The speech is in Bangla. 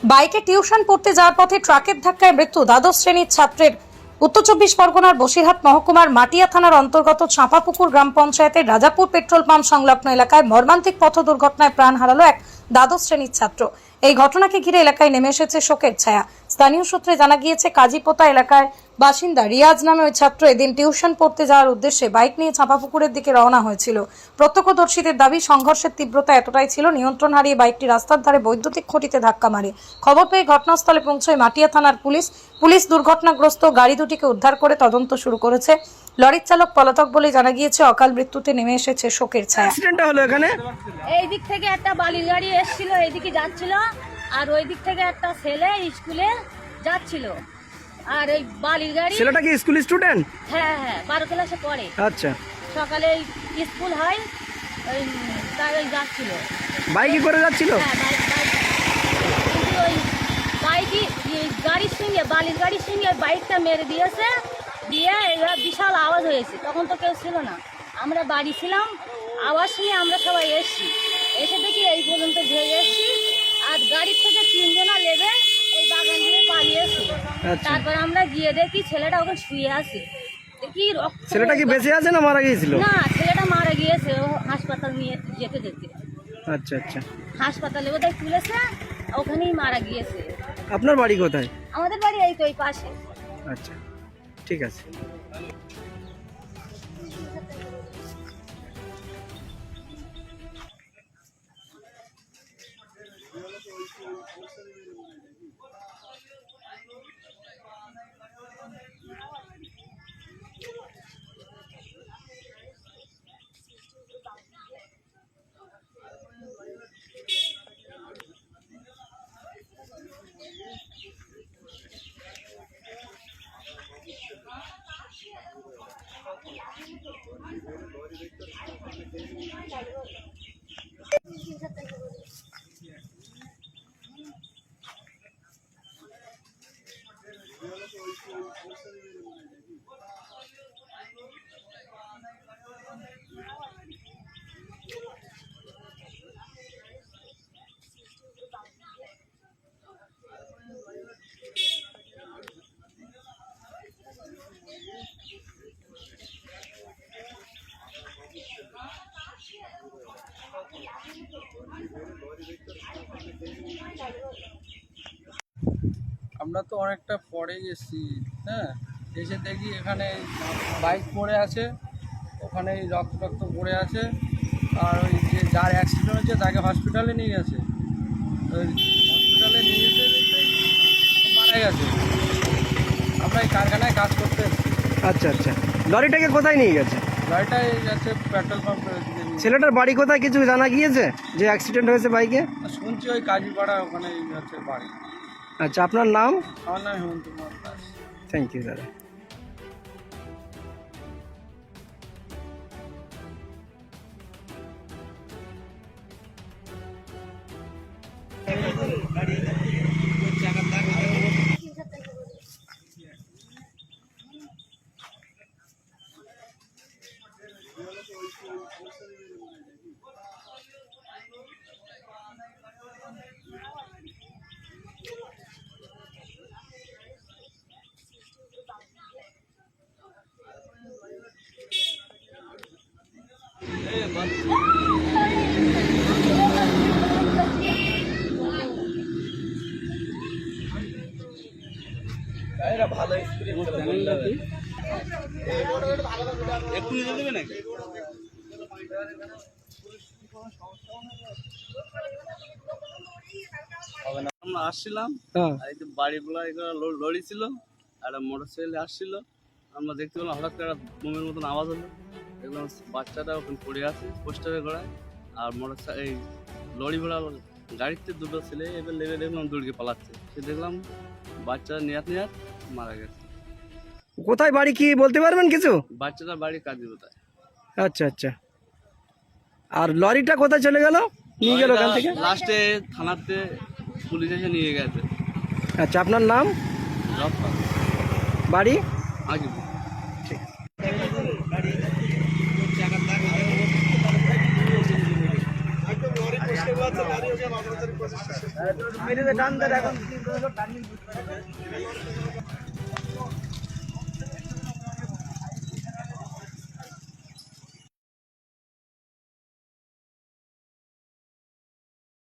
বাইকে টিউশন পড়তে যাওয়ার পথে ট্রাকের ধাক্কায় মৃত্যু দ্বাদশ শ্রেণীর ছাত্রের। উত্তর চব্বিশ পরগনার বসিরহাট মহকুমার মাটিয়া থানার অন্তর্গত চাঁপাপুকুর গ্রাম পঞ্চায়েতের রাজাপুর পেট্রোল পাম্প সংলগ্ন এলাকায় মর্মান্তিক পথ দুর্ঘটনায় প্রাণ হারালো এক দ্বাদশ শ্রেণীর ছাত্র। এই ঘটনাকে ঘিরে এলাকায় নেমে এসেছে শোকের ছায়া। স্থানীয় সূত্রে জানা গিয়েছে, কাজীপোতা এলাকার বাসিন্দা রিয়াজ নামে ওই ছাত্র এদিন টিউশন পড়তে যাওয়ার উদ্দেশ্যে বাইক নিয়ে চাঁপাপুকুরের দিকে রওনা হয়েছিল। প্রত্যক্ষদর্শীদের দাবি, সংঘর্ষের তীব্রতা এতটাই ছিল, নিয়ন্ত্রণ হারিয়ে বাইকটি রাস্তার ধারে বৈদ্যুতিক খুঁটিতে ধাক্কা মারে। খবর পেয়ে ঘটনাস্থলে পৌঁছয় মাটিয়া থানার পুলিশ দুর্ঘটনাগ্রস্ত গাড়ি দুটিকে উদ্ধার করে তদন্ত শুরু করেছে। লরির চালক পলাতক বলে জানা গিয়েছে। অকাল মৃত্যুতে নেমে এসেছে শোকের ছায়া। অ্যাক্সিডেন্টটা হলো এখানে। এই দিক থেকে একটা বালির গাড়ি এসেছিল, এইদিকে যাচ্ছিল, আর ওই দিক থেকে একটা ছেলে স্কুলে যাচ্ছিল। আর এই বালির গাড়ি, ছেলেটা কি স্কুল স্টুডেন্ট? হ্যাঁ 12 ক্লাসে পড়ে। আচ্ছা, সকালে স্কুল হয়, ওই তাই ওই যাচ্ছিল। বাইকে করে যাচ্ছিল? হ্যাঁ, কিন্তু ওই বাইকই গাড়ির সঙ্গে, বালির গাড়ির সঙ্গে বাইকটা মেরে দিয়েছে, দিয়ে এবার বিশাল আওয়াজ হয়েছে। তখন তো কেউ ছিল না, আমরা বাড়ি ছিলাম। আওয়াজ শুনে আমরা সবাই এসছি, এসে দেখি এই পর্যন্ত ধরে এসছি। আর গাড়ির থেকে 3 জনা লেগে এই বাগান দিয়ে পালিয়েছে। তারপর আমরা গিয়ে দেখি ছেলেটা ওখানে শুয়ে আছে। দেখি ছেলেটা কি বেঁচে আছে না মারা গিয়েছিল? না, ছেলেটা মারা গিয়েছে। ও হাসপাতাল নিয়ে যেতে আচ্ছা আচ্ছা, হাসপাতালে বোধহয় তুলেছে, ওখানেই মারা গিয়েছে। আপনার বাড়ি কোথায়? আমাদের বাড়ি এই তো এই পাশে। আচ্ছা, ঠিক আছে। আমরা তো অনেকটা পরে গেছি, হ্যাঁ, এসে দেখি এখানে বাইক পড়ে আছে, ওখানে রক্ত পড়ে আছে। আর ওই যে যার অ্যাক্সিডেন্ট হয়েছে তাকে হসপিটালে নিয়ে গেছে, ওই হসপিটালে নিয়ে যেতে মারা গেছে। আমরা এই কারখানায় কাজ করতে এসেছি। আচ্ছা আচ্ছা, লরিটাকে কোথায় নিয়ে গেছে? গাড়িটাই যাচ্ছে পেট্রোল পাম্পের দিকে। ছেলেটার বাড়ি কোথায় কিছু জানা গিয়েছে যে অ্যাক্সিডেন্ট হয়েছে বাইকে? শুনছি ওই কাজীপাড়া, ওখানে হচ্ছে বাড়ি। আচ্ছা, আপনার নাম? আমার নাম হেমন্ত কুমার দাস। থ্যাংক ইউ দাদা। আমরা আসছিলাম, হ্যাঁ, আর এই যে বাড়িগুলো লরি ছিল, আর একটা মোটরসাইকেল আসছিল। আমরা দেখতে পেলাম হঠাৎ করে বোমের মতন আওয়াজ হলো, দেখলাম বাচ্চাটা ওখানে পড়ে আছে পোস্টারের গোড়ায়। আর এই লরি ঘোড়া গাড়িতে দুটো ছেলে এবার লেগে দেখলাম দৌড়কে পালাচ্ছে। সে দেখলাম বাচ্চাটা নেয়াত মারা গেছে। কোথায় বাড়ি কি বলতে পারবেন কিছু? বাচ্চাটার বাড়ি কাজীপোতায়। আচ্ছা আচ্ছা, আর লরিটা কোথায় চলে গেল, নিয়ে গেল ওখান থেকে? লাস্টে থানাতে পুলিশ এসে নিয়ে গেছে। আচ্ছা, আপনার নাম? রফা, বাড়ি? আগে ঠিক। মেরে টান দেয় এখন